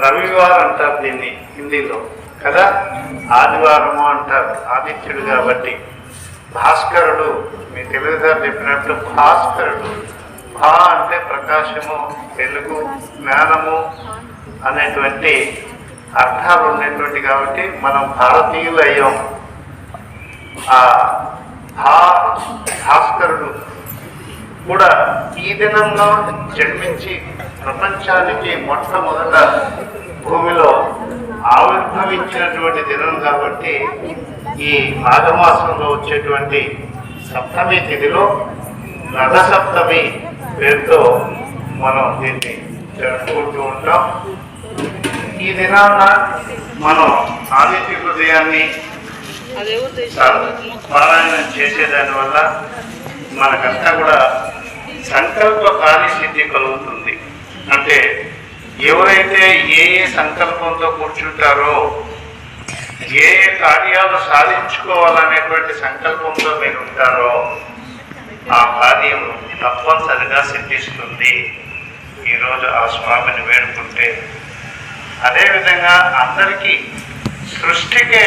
రవివారం అంటారు దీన్ని హిందీలో కదా, ఆదివారము అంటారు ఆదిత్యుడు కాబట్టి. భాస్కరుడు, మీ తెలుగుదారు చెప్పినట్టు భాస్కరుడు. భా అంటే ప్రకాశము, వెలుగు, జ్ఞానము అనేటువంటి అర్థాలు ఉండేటువంటి కాబట్టి మనం భారతీయులు అయ్యాం. ఆ భాస్కరుడు కూడా ఈ దినంలో జన్మించి ప్రపంచానికి మొట్టమొదట భూమిలో ఆవిర్భవించినటువంటి దినం కాబట్టి ఈ మాఘమాసంలో వచ్చేటువంటి సప్తమి తిథిలో రథసప్తమి పేరుతో మనం దీన్ని జరుపుకుంటూ ఉంటాం. ఈ దినాన మనం ఆదిత్య హృదయాన్ని పారాయణం చేసేదాని వల్ల మనకంతా కూడా సంకల్ప కార్యసిద్ధి కలుగుతుంది. అంటే ఎవరైతే ఏ సంకల్పంతో కూర్చుంటారో, ఏ కార్యాలు సాధించుకోవాలనేటువంటి సంకల్పంతో మీరు ఉంటారో ఆ కార్యం తప్పనిసరిగా సిద్ధిస్తుంది ఈరోజు ఆ స్వామిని వేడుకుంటే. అదేవిధంగా అందరికీ సృష్టికే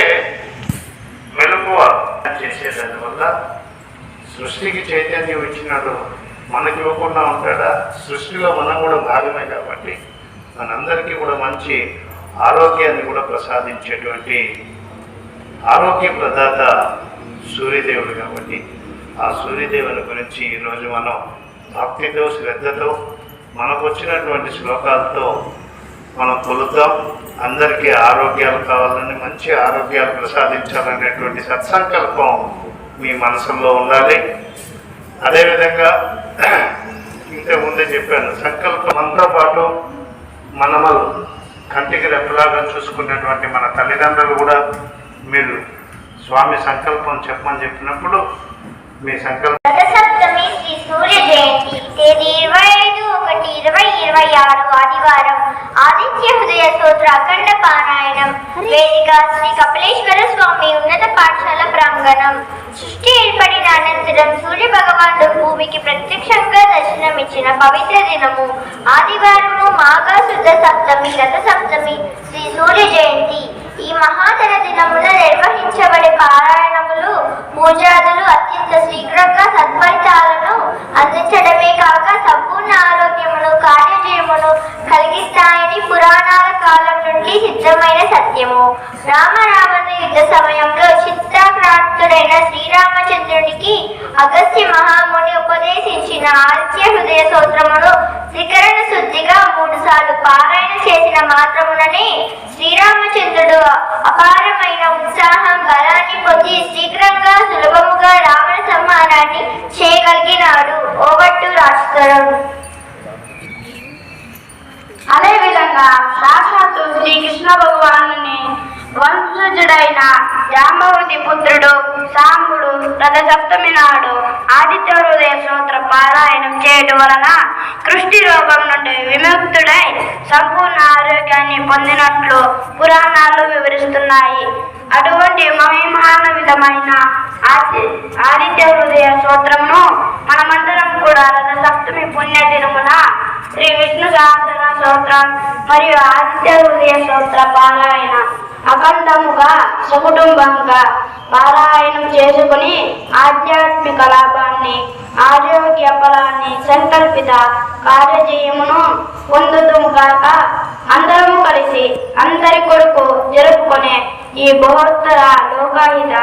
మెలకువ చేసేదానివల్ల సృష్టికి చైతన్యం ఇచ్చినాడు, మనకి ఇవ్వకుండా ఉంటాడా? సృష్టిలో మనం కూడా భాగమే కాబట్టి మనందరికీ కూడా మంచి ఆరోగ్యాన్ని కూడా ప్రసాదించేటువంటి ఆరోగ్య ప్రదాత సూర్యదేవుడు కాబట్టి ఆ సూర్యదేవుని గురించి ఈరోజు మనం భక్తితో శ్రద్ధతో మనకు వచ్చినటువంటి శ్లోకాలతో మనం కొలుద్దాం. అందరికీ ఆరోగ్యాలు కావాలని, మంచి ఆరోగ్యాలు ప్రసాదించాలనేటువంటి సత్సంకల్పం మీ మనసులో ఉండాలి. అదేవిధంగా ఇంతకుముందే చెప్పాను, సంకల్పంతో పాటు మనమలు కంటికి రెప్పలాగా చూసుకున్నటువంటి మన తల్లిదండ్రులు కూడా మీరు స్వామి సంకల్పం చెప్పమని చెప్పినప్పుడు మీ సంకల్పం. రథసప్తమి శ్రీ సూర్య జయంతి తేదీ 25/1/2026 ఆదివారం. ఆదిత్య హృదయ స్తోత్ర అఖండ పారాయణం. వేదిక శ్రీ కపిలేశ్వర స్వామి ఉన్నత పాఠశాల ప్రాంగణం. సృష్టి ఏర్పడిన అనంతరం సూర్య భగవానుడు భూమికి ప్రత్యక్షంగా దర్శనమిచ్చిన పవిత్ర దినము ఆదివారము. మాఘ శుద్ధ సప్తమి రథ సప్తమి శ్రీ సూర్య జయంతి. ఈ మహాతర దినమున నిర్వహించబడే పారాయణములు పూజాదులు అత్యంత శీఘ్రంగా సత్ఫలితాలను అందించడమే కాక సంపూర్ణ ఆరోగ్యమును కార్యజయమును కలిగిస్తాయని పురాణాల కాలం నుండి సిద్ధమైన సత్యము. రామరావణ యుద్ధ సమయంలో చిత్తాక్రాంతుడైన శ్రీరామచంద్రునికి అగస్త్య మహాముని ఉపదేశించిన ఆదిత్య హృదయ స్తోత్రమును త్రికరణ శుద్ధిగా 3 సార్లు పారాయణ చేసిన మాత్రముననే శ్రీరామచంద్రుడు అపారమైన ఉత్సాహం బలాన్ని పొంది శీఘ్రంగా సులభముగా రావణ సంహారాన్ని చేయగలిగినాడు. ఓవట్టు రాష్ట్రుడు. అదేవిధంగా సాక్షాత్తు శ్రీకృష్ణ భగవానుని వంశజుడైన జాంబవతి పుత్రుడు సాంబుడు రథ సప్తమి నాడు ఆదిత్య హృదయ స్తోత్ర పారాయణం చేయడం వలన కృష్టి రోగం నుండి విముక్తుడై సంపూర్ణ ఆరోగ్యాన్ని పొందినట్లు పురాణాలు వివరిస్తున్నాయి. అటువంటి మహిమాన్వితమైన ఆదిత్య హృదయ స్తోత్రమును మనమందరం కూడా రథ సప్తమి పుణ్య దినమున శ్రీ విష్ణు సహస్ర స్తోత్రం మరియు ఆదిత్య హృదయ స్తోత్ర పారాయణ అఖండముగా సకుటుంబంగా పారాయణం చేసుకుని ఆధ్యాత్మిక లాభాన్ని, ఆరోగ్య ఫలాన్ని, సంకల్పిత కార్యజయమును పొందుతుముగాక. అందరము కలిసి అందరి కొడుకు జరుపుకునే ఈ బహోత్తర లోకాహిత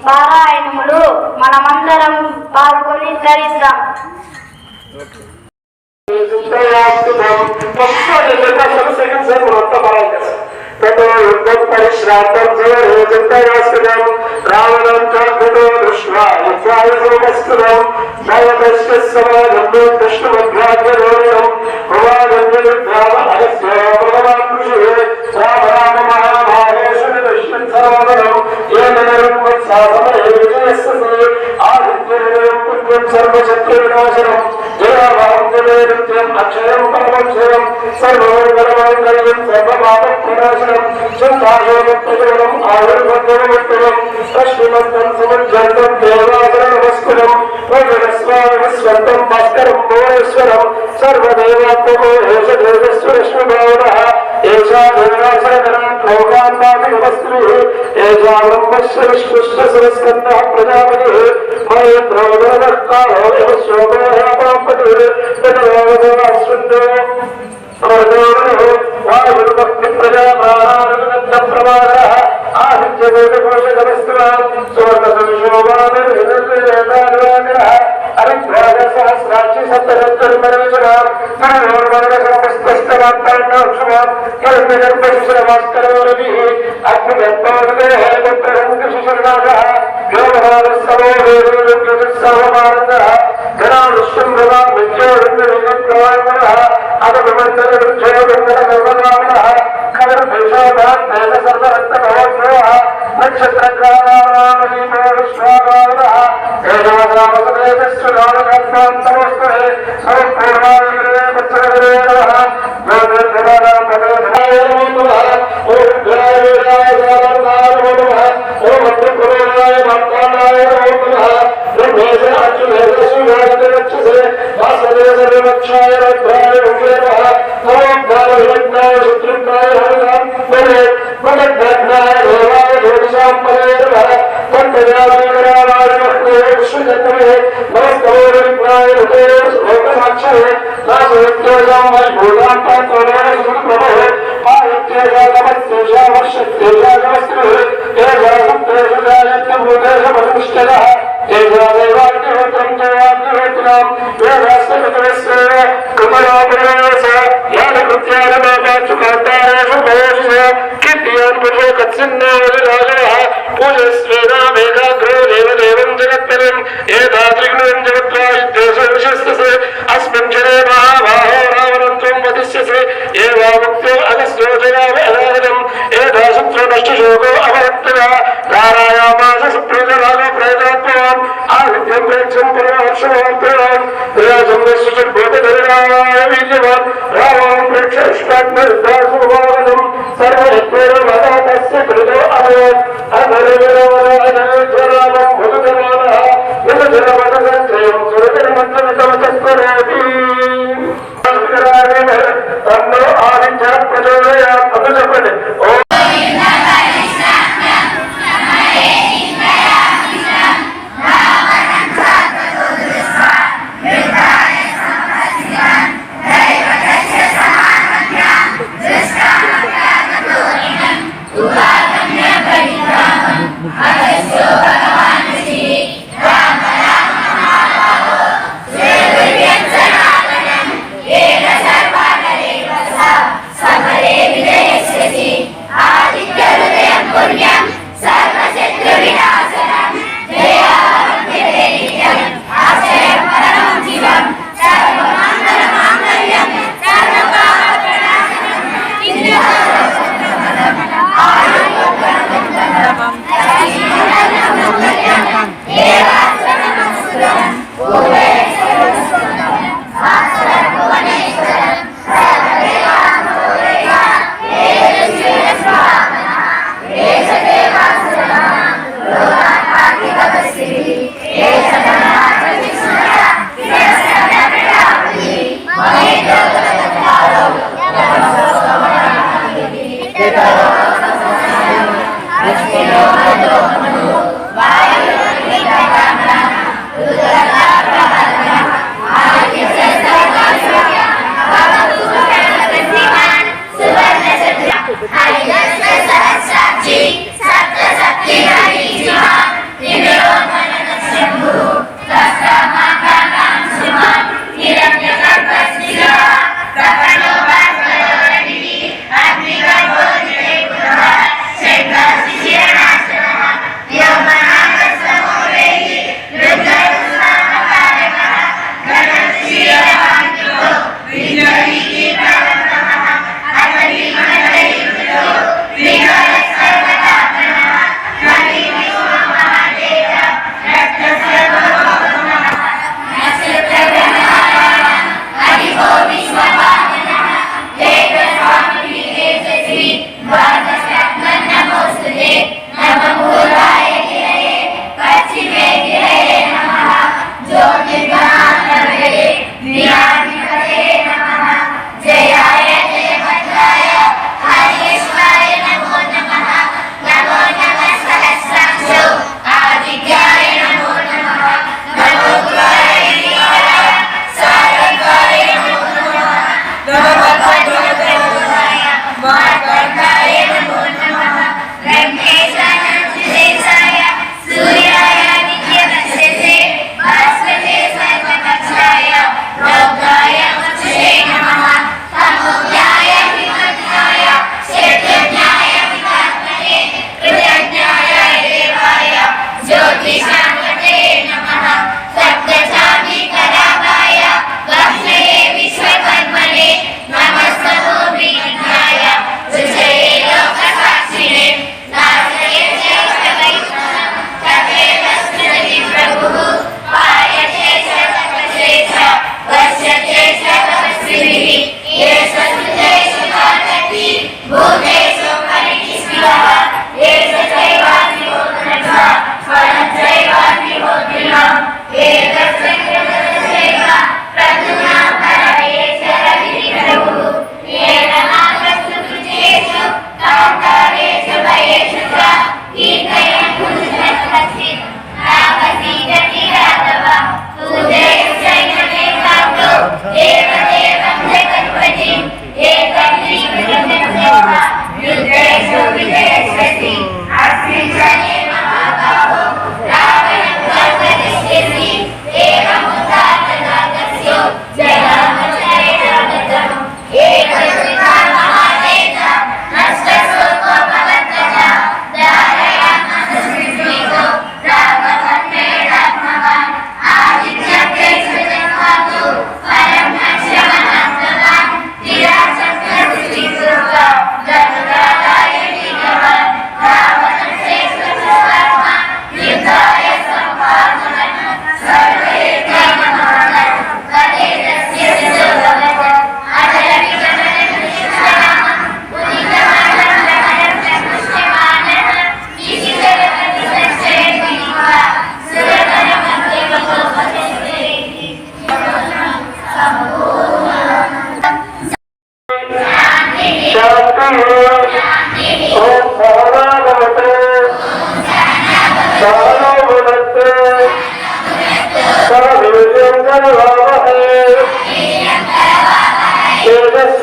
పారాయణములు మనమందరం పాల్గొని ధరిద్దాం. పరిశ్రాంతం రావణం आदित्याय सोमस्तुतं नवदश्यसमागम्यो कृष्णमध्याग्रयोनिनं भवागम्यविद्याव अगस्त्यो भगवान् ऋषिः राम राम महाभागेषु दश्यन् सर्वदनं येन वत्सासमये विजयस्य आदित्यं पुण्यं सर्वशत्रुविनाशनं जयाभां जयेन्द्रम् अक्षयं परमं शिवं सर्वमङ्गलमङ्गलं सर्वपापप्रणाशनं चिन्ताशोकप्रजनम् आयुर्भद्रमट्टुरं लक्ष्मीमन्तं समुज्जन्तं देवाचरणमस्कुलं वज्रस्वामिस्वन्तं भास्करं भुवनेश्वरं सर्वदेवात्मको एषदेवस्वरश्वभावनः एषा देवासरकरान् लोकान् पातिनमस्त्रिः एषा ब्रह्मस्य विश्वस्य सरस्कन्दः प्रजापतिः महेन्द्रोदरकालो यमशोभयापापतिः तदेवदेवास्वन्दो वायुर्भक्ति प्रजाप्राणानुगद्धप्रमाणः आदित्यकोटिकोशकमस्त्रान् सुवर्णसंशोभानिर्विदर्भेदानुवाकरः अरिभ्राजसहस्राक्षि सप्तसप्तरिपरेशनान् करणोर्वर्गसमस्तस्तवार्ताण्डाक्षमान् कल्पगर्भशिशरमास्करोरभिः अग्निगर्भोददेः पुत्ररङ्गशिशरनाशः व्योमहारस्तमोरेरुग्रजस्सावमानन्दः घनानुष्यं भवान् विद्योरङ्गविजयप्रवाणः अदविमन्दरवृक्षोरङ्गरगर्वनामनः खगर्भेषोधान् तेजसर्वरक्तभवद्भवः नक्षत्रग्रहाणामलीमो विश्वागावनः तेजोदामसदेशस्वदानकात्मान्तमोस्तुहे समपूर्णाविग्रहे पुत्रगरे नमः ज्योतिर्गणानां प्रदेशाय नमो नमः ॐ ग्रावेदाय सारदाय नमो नमः ॐ मन्त्रप्रभुराय भक्तानाय नमो नमः ब्रह्मेश अच्युतेश शिवाय वासुदेव सर्वक्षाय रुद्राय नमो नमः ॐ ज्ञानविमग्नाय शत्रुघ्नाय हरिनाम मदग्नाय देवाय ज्योतिषां पदये नमः पंचजातीकराय मह्ये विश्वजन्मने नमस्कारोविघ्नाय हृदये लोकसाक्षये नासोत्तेजां वैभूतां पात्रोणे सुप्रभुः पायित्येषा नमस्तेषा वर्षत्येषा नमस्कृः एषा सप्तेषु जायत्यभूतेषु प्रतिष्ठितः एषा देवाग्निहोत्रं देवाग्निहोत्रां वेदास्तकतवस्वेव कृपयापरेश यानकृत्यानमापाचुकान्तारेषु भवेषु कीर्तियान् पुरुषो कत्सिन्नावलिराजनः पूजस्वेनामेकाग्रो देवदेवं जगत्पतिम् एतादृग्नं जगद्वायुद्देशो विशस्तसे अस्मिन् जने महाबाहो रावणत्वं वदिष्यसे एवामुक्तो अगस्त्यो जगाव अनागतम् एताशुत्रो नष्टशोको अवहत्तः धारायामास सुप्रजरागो प्रयतात्मवान् आदित्यं प्रेक्षं परमहर्षवान् प्रयासं विश्वजद्भूतधरिणाय वीर्यवान् रामान् प्रेक्ष इष्टात्मविद्यासुभावनम् सर्वयज्ञेरमदातस्य कृतो अभवत् अधर्मरामं भुजगमानः यजनमदसञ्चयं सुरतिर्मन्त्रमितमतस्करोति तन्नो आदित्यः प्रचोदयात् अभिजपति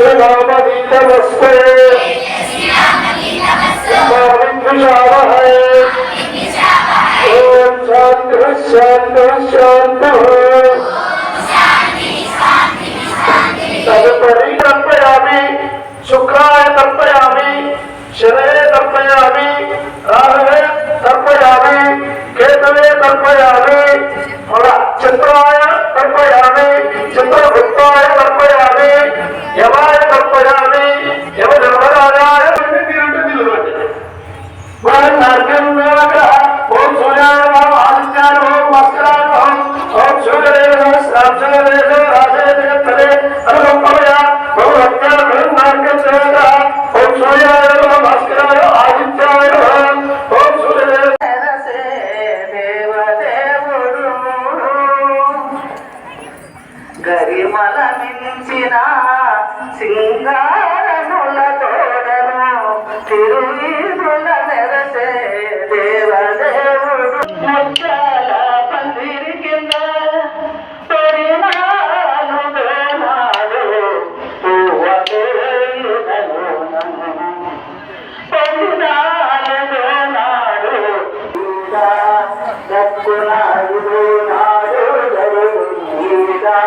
श्रीरामदीतमस्तु विद्विषावहै ओम शांति शांति शांति तदुपरि तर्पयामि शुक्राय तर्पयामि शनये तर्पयामि राहवे तर्पयामि केतवे तर्पयामि चंद्राय तर्पयामि चंद्रगुप्ताय तर्पयामि यमाय तर्पयामि यमधर्मराजाय ओम सूर्याय नमः आदित्याय नमः भास्कराय नमः ओम सूर्यदेव नमः श्रावणदेव राजे जगत्पते अनुपमया बहुभक्त्या ब्रह्मार्गं सेवता ओम सूर्याय नमः भास्कराय आदित्याय नमः ओम सूर्यदेव గరిమల మించిన సింగారముల తోడను తిరువీధుల నెరసే దేవదేవుడు ముత్యాల పందిరి కింద తొడినాడు వేనాడు పొడినాడు వేనాడు దక్కునాడు నాడు గరుడా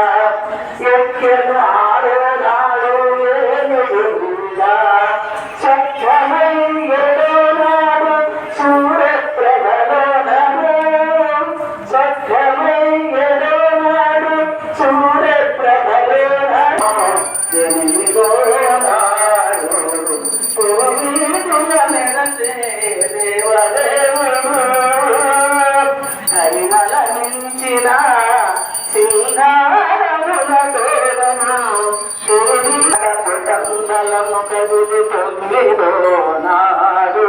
ఎక్కెనాడు నాడు ఏనుగుడా సత్యమయ్యడు నాడు సూర్యప్రభలోనము సత్యమయ్యడు నాడు సూర్యప్రభలోనము ఎనిమిదో నాడు పూర్వీకుల నెరసే దేవదేవుడు హరిమల మించిన సింగారముల తోడను సూర్యమండలము కదులు తొమ్మిదో నాడు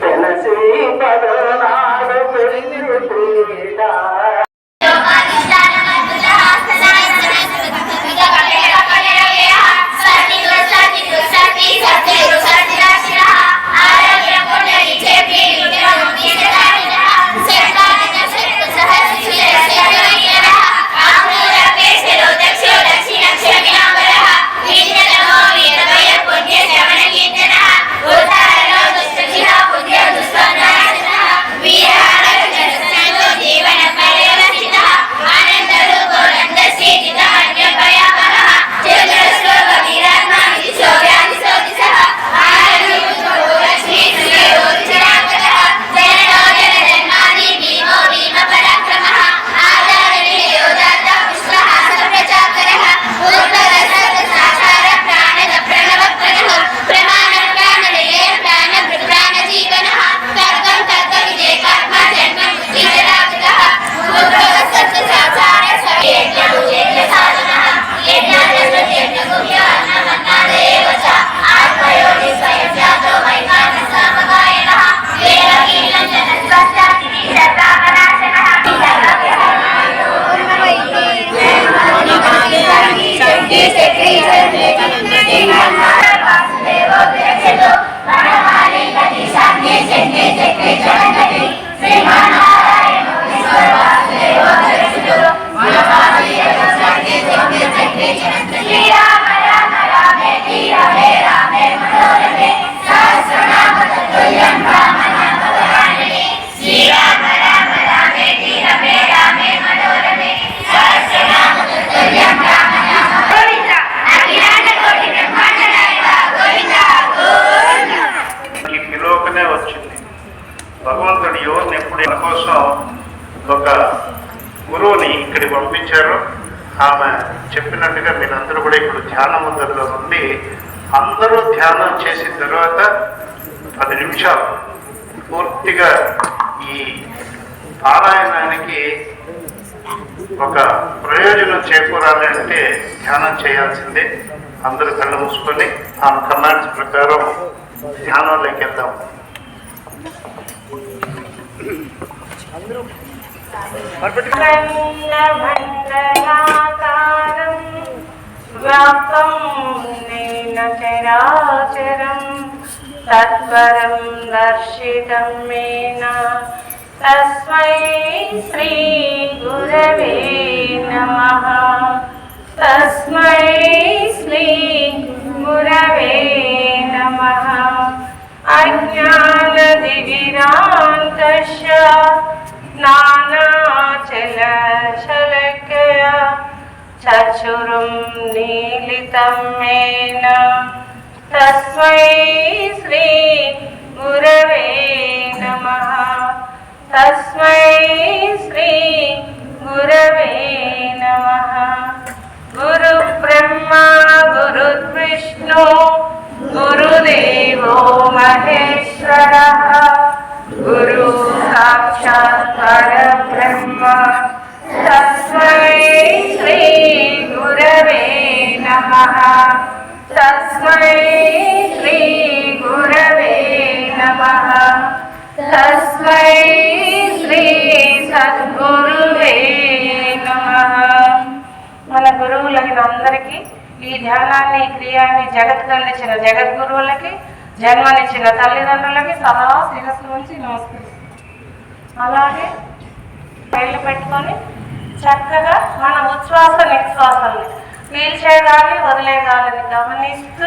తెలిసి పదో నాడు పెళ్లి క్రీడ భగవంతుడు యువని ఎప్పుడు మన కోసం ఒక గురువుని ఇక్కడికి పంపించారు. ఆమె చెప్పినట్టుగా మీరందరూ కూడా ఇప్పుడు ధ్యాన ముద్రలో నుండి అందరూ ధ్యానం చేసిన తర్వాత 10 నిమిషాలు పూర్తిగా ఈ పారాయణానికి ఒక ప్రయోజనం చేకూరాలి అంటే ధ్యానం చేయాల్సిందే. అందరూ కళ్ళు మూసుకొని ఆమె కమాండ్స్ ప్రకారం ధ్యానంలోకి వెళ్దాం. వ్యాప్తం నేన చరాచరం తత్పరం దర్శితం మేన తస్మై శ్రీ గురవే నమః. తస్మై శ్రీ गुरवे नमः अज्ञानदिविरान्तस्य नानाचलशलकया चक्षुरुं मीलितं येन तस्मै श्री गुरवे नमः तस्मै श्री गुरवे नमः गुरुब्रह्मा गुरुर्विष्णु गुरुदेवो महेश्वरः गुरु साक्षात् परब्रह्म तस्मै श्री गुरवे नमः तस्मै श्री गुरवे नमः तस्मै श्री सद्गुरुवे नमः। మన గురువులకి అందరికీ ఈ ధ్యానాన్ని క్రియాన్ని జగత్కు అందించిన జగద్గురువులకి జన్మనిచ్చిన తల్లిదండ్రులకి సదా శిరస్సు నుంచి నమస్కరిస్తాం. అలాగే కళ్ళు పెట్టుకొని చక్కగా మన ఉచ్ఛ్వాస నిశ్వాసాన్ని పీల్చే గాలి వదిలే గాలిని గమనిస్తూ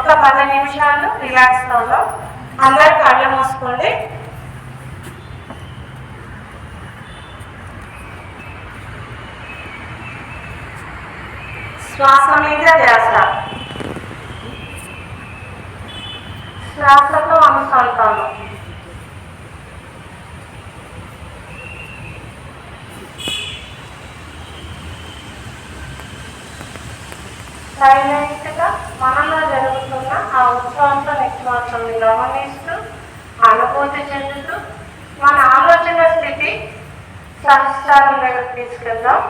ఒక 10 నిమిషాలు రిలాక్స్ అవుదాం. అందరు కళ్ళు మూసుకోండి. శ్వాస మీద ధ్యాస, శ్వాసతో అనుసంధానం. సైలెంట్గా మనలో జరుగుతున్న ఆ ఉచ్ఛ్వాస నిశ్వాసాన్ని గమనిస్తూ అనుభూతి చెందుతూ మన ఆలోచన స్థితి సహస్రారం దగ్గరకు తీసుకెళ్దాం.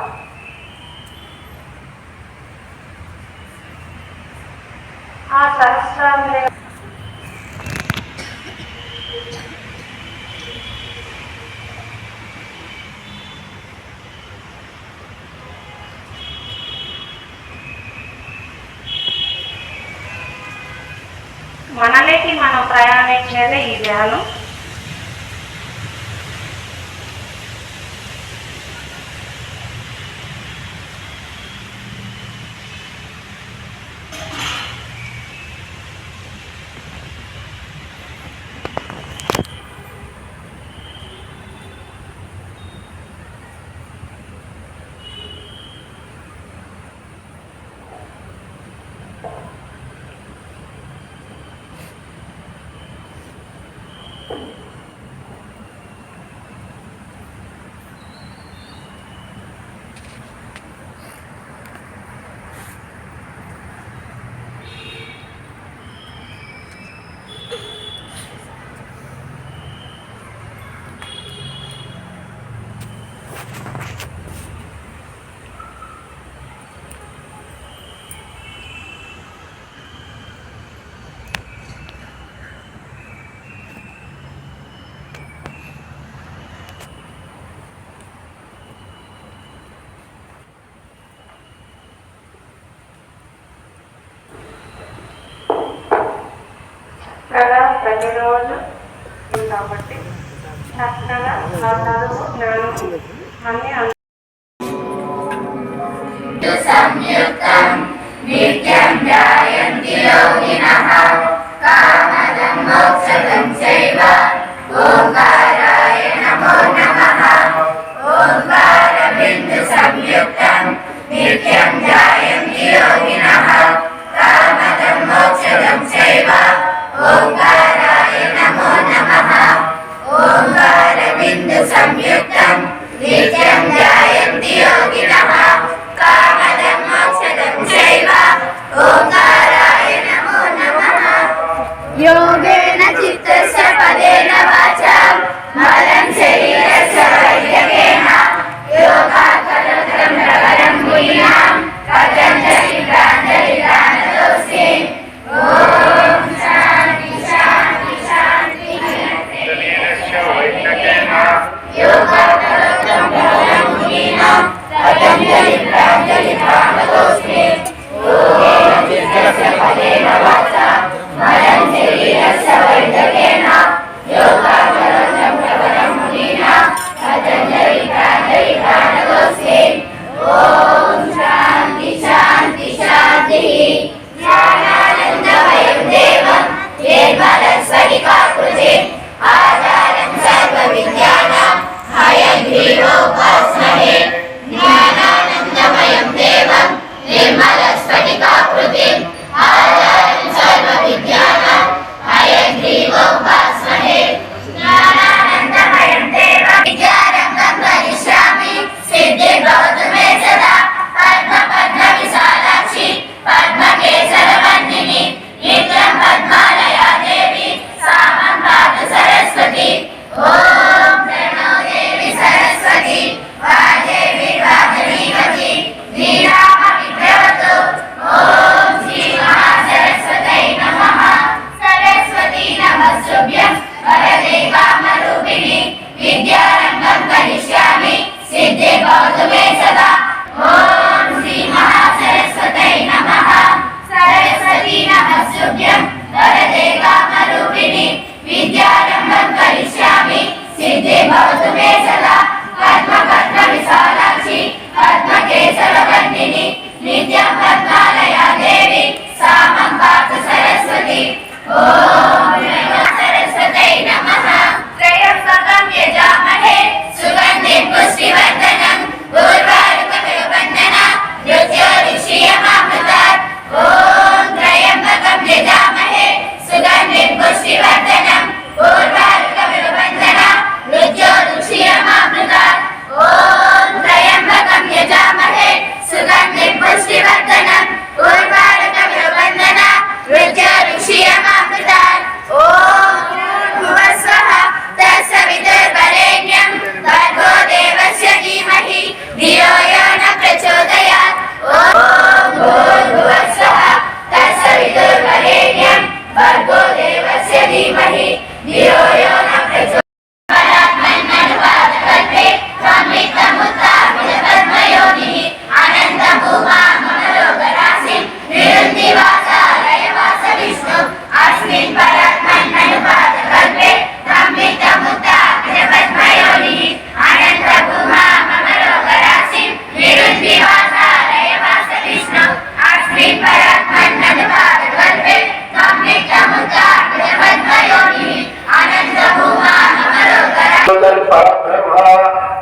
ఆ సహస్రారం మనలోకి మనం ప్రయాణించేది ఈ ధ్యానం. ప్రతిరోజు కాబట్టి చక్కగా ఆ చదువు జ్ఞానం అన్ని సంయుక్తం నిత్యం ధ్యాయంతి యోగినః కామదం మోక్షదం చైవ ఓంకారాయ నమో నమః ఓంకార బిందు సంయుక్తం నిత్యం ధ్యాయంతి యోగినః కామదం మోక్షదం చైవ ఓంకారాయ నమో నమః ఓంకార బిందు సంయుక్తం నిత్యం ధ్యాయంతి యోగినః కామదం మోక్షదం చైవ ఓంకారాయ నమో నమః యోగేన చిత్తస్య పదేన వాచా బలం శరీరస్య వైద్యకేన యోగాకరం ప్రవరం గుణ్యాం పతంజలి ప్రాంజలి ప్రాణదోస్మి ఓం శాంతి శాంతి శాంతి శరీరస్య వైద్యకేన యోగాకరం ప్రవరం గుణ్యాం పతంజలి ప్రాంజలి ప్రాణదోస్మి ఓం చిత్తస్య పదేన వాచా బలం శరీరస్య వైద్యకేన యోగాకరం ప్రవరం గుణ్యాం పతంజలి ప్రాంజలి ప్రాణదోస్మి ఓం శాంతి శాంతి శాంతి ధ్యానానంద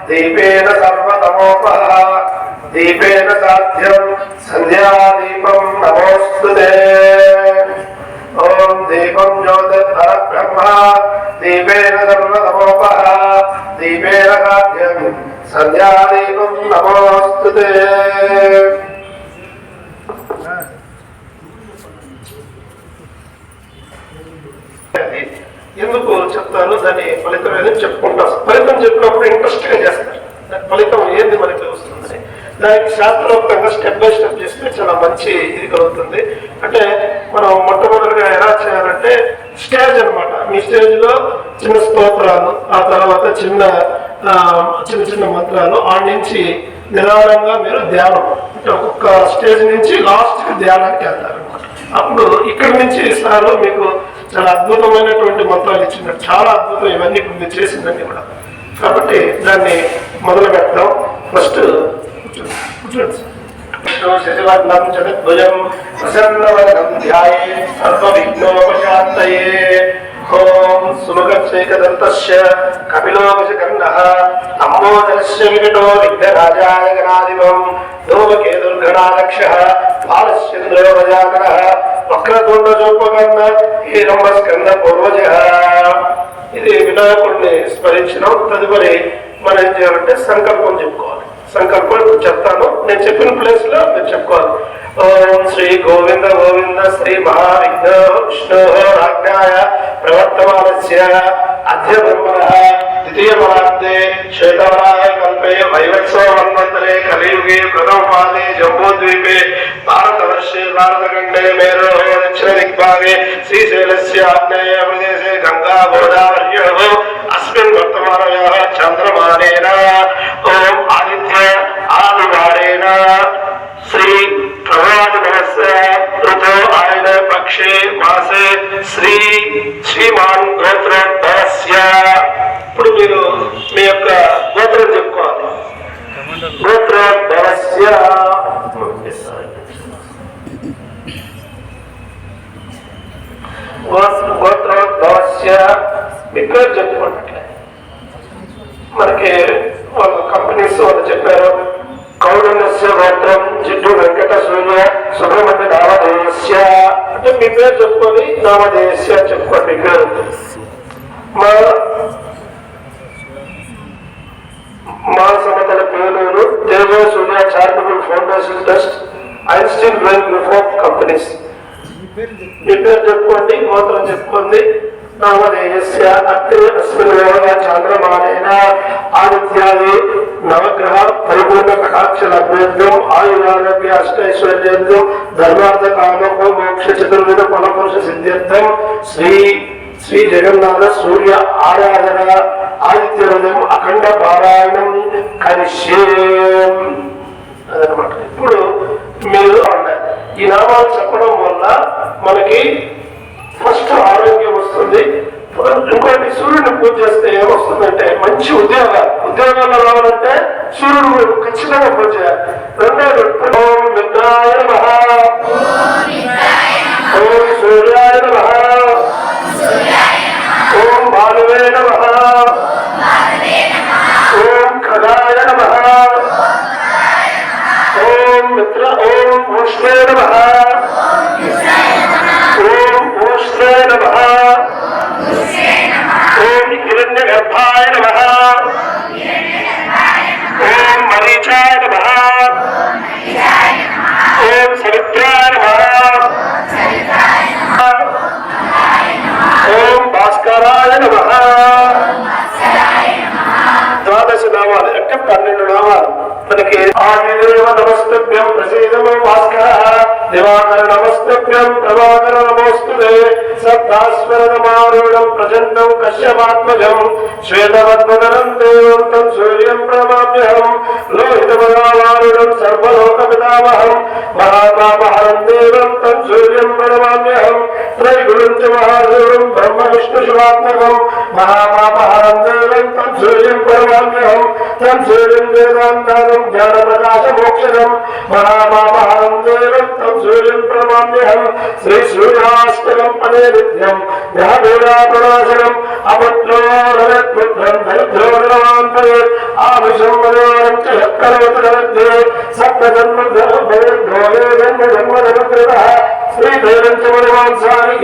దీపేన సర్వతమోపః దీపేన సాధ్యం సంధ్యాదీపం నమోస్తుతే. ఓం దీపం జ్యోతిర్ధర బ్రహ్మ దీపేన సర్వతమోపః దీపేన సాధ్యం సంధ్యాదీపం నమోస్తుతే. ఎందుకు చెప్తాను దాని ఫలితం ఏదో చెప్పుకుంటారు. ఫలితం చెప్పినప్పుడు ఇంట్రెస్ట్ గా చేస్తారు. దాని ఫలితం ఏంది మనకి వస్తుంది, దానికి శాస్త్రోక్తంగా స్టెప్ బై స్టెప్ చేస్తే చాలా మంచి ఇది కలుగుతుంది. అంటే మనం మొట్టమొదటిగా ఎలా చేయాలంటే స్టేజ్ అనమాట. మీ స్టేజ్ లో చిన్న స్తోత్రాలు, ఆ తర్వాత చిన్న చిన్న మంత్రాలు, ఆ నుంచి నిదానంగా మీరు ధ్యానం, అంటే ఒక్కొక్క స్టేజ్ నుంచి లాస్ట్ కి ధ్యానానికి వెళ్తారు అనమాట. అప్పుడు ఇక్కడి నుంచి సార్లు మీకు చాలా అద్భుతమైనటువంటి మంత్రాలు ఇచ్చినట్టు, చాలా అద్భుతం ఇవన్నీ ఇప్పుడు మీరు చేసిందండి కూడా. కాబట్టి దాన్ని మొదలు పెడతాం. ఫస్ట్ శశివర్ణం చతుర్భుజం ప్రసన్నవదనం ధ్యాయే సర్వవిఘ్నోపశాంతయే. ఓం సుముఖేకదంతస్య కపిలోకశకర్ణః లంబోదరస్య వికటో విఘ్నరాజాయ గణాధిపం ధూమకేతుర్గణాలక్షః బాలశ్చంద్రో ప్రజాకరః వక్రతుండచూపకర్ణ హేరంబస్కంద పూర్వజః. ఇది వినాయకుడిని స్మరించినాం. తదుపరి మనం ఏం చేయాలంటే సంకల్పం చెప్పుకోవాలి. సంకల్పం చెప్తాను, నేను చెప్పిన ప్లేస్ లో మీరు చెప్పుకోవాలి. ఓం శ్రీ గోవింద గోవింద శ్రీ మహావిఘ్నో విష్ణో రాజ్ఞాయ ప్రవర్తమానస్య అద్య బ్రహ్మణః ద్వితీయపరాబ్దే శ్వేతవరాయ కల్పే వైవత్సవ మన్వంతరే కలియుగే ప్రథమ పాదే జంబూద్వీపే భారతవర్షే భారతఖండే మేరో దక్షిణ దిగ్భాగే శ్రీశైలస్య ఆగ్నేయ ప్రదేశే గంగా గోదావర్యోః అస్మిన్ వర్తమానయోః చంద్రమానేన ఓం ఆదిత్య ఆదివారేణ శ్రీ ప్రభాదివస్య ఋతో ఆయన పక్షే మాసే శ్రీ శ్రీమాన్ గోత్రోద్భవస్య. ఇప్పుడు మీరు మీ యొక్క గోత్రం చెప్పుకోవాలి. గోత్రోద్భవస్య గోత్రోద్భవస్య మీ పేరు చెప్పుకోండి. మనకి వాళ్ళ కంపెనీస్ వాళ్ళు చెప్పారు. కౌండన్యస్య గోత్రం జిడ్డు వెంకట సూర్య సుబ్రహ్మణ్య నామధేయస్య, అంటే మీ పేరు చెప్పుకొని నామధేయస్య చెప్పుకోండి మీ పేరు. మా సమతల Peruru Teja Surya charitable foundation trust Einstein brain reform companies. మీ పేరు చెప్పుకోండి, గోత్రం చెప్పుకోండి. నామధేయస్య అత్రే అస్మిన్ వేళ చాంద్రమానేన ఆదిత్యాది నవగ్రహ పరిపూర్ణ కటాక్ష లభ్యర్థం ఆయురారోగ్య అష్టైశ్వర్యం ధర్మార్థ కామో మోక్ష చతుర్విధ ఫలపురుష సిద్ధ్యర్థం శ్రీ శ్రీ జగన్నాథ సూర్య ఆరాధన ఆదిత్య హృదయం అఖండ పారాయణం కరిష్యే అదనమాట. ఇప్పుడు మీరు ఈ నామాలు చెప్పడం వల్ల మనకి ఫస్ట్ ఆరోగ్యం వస్తుంది. ఇంకోటి సూర్యుడిని పూజ చేస్తే ఏమొస్తుందంటే మంచి ఉద్యోగాలు రావాలంటే సూర్యుడు ఖచ్చితంగా పూజ చేయాలి. రెండోది ఓం మిత్రాయ నమః, ఓం సూర్యాయ నమః, ఓం భానువే నమః, ఓం ఖగాయ నమః, ఓం మిత్ర ఓం ఉష్ణే నమః, ఓం ఉష్ణే నమః, ఓం హిరణ్యగర్భాయ నమః, ఓం మరీచాయ నమః, ఓం సవిత్రాయ నమః, ఓం భాస్కరాయ నమః. 12 నామాలు అంటే 12 నామాలు మనకి. ఆదిదేవ నమస్తభ్యం ప్రసీదమో భాస్కరః, దివాకర నమస్తభ్యం ప్రభాకర నమోస్తుతే, సప్తాస్వర నమారూఢం ప్రచండం కశ్యపాత్మజం, శ్వేతవద్వదనం దేవం తం సూర్యం ప్రణమామ్యహం, లోహితమయావారుఢం సర్వలోక పితామహం, మహాపాపహరం దేవం తం సూర్యం ప్రణమామ్యహం, త్రైగుణం చ మహాసూరం బ్రహ్మ విష్ణు శివాత్మకం, మహాపాపహరం దేవం తం సూర్యం ప్రణమామ్యహం, తం సూర్యం దేవాంతరం జ్ఞానప్రకాశ మోక్షదం మహామాపారం దేవం తం సూర్యం ప్రణమామ్యహం శ్రీ సూర్యాష్టకం పదే నిత్యం జ్ఞానప్రకాశనం అపుత్రో రవిపుత్రం దరిద్రో నిరవాంతరే ఆవిషం వదేవం చ కరోతి సప్త జన్మ శ్రీదేవంచమనివాంసాని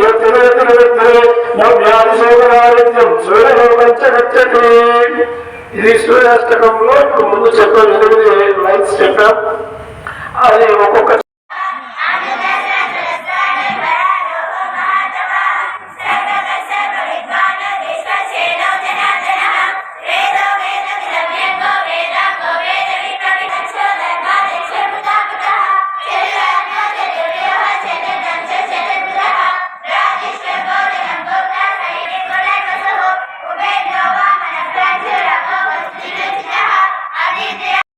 నవ్యాదిశోకరారిత్యం సూర్యలోకంచ గచ్చతి. ఇది సూర్యాష్టకంలో ఇప్పుడు ముందు చెప్పాం 8 లైన్స్ చెప్పాం. అది ఒక్కొక్క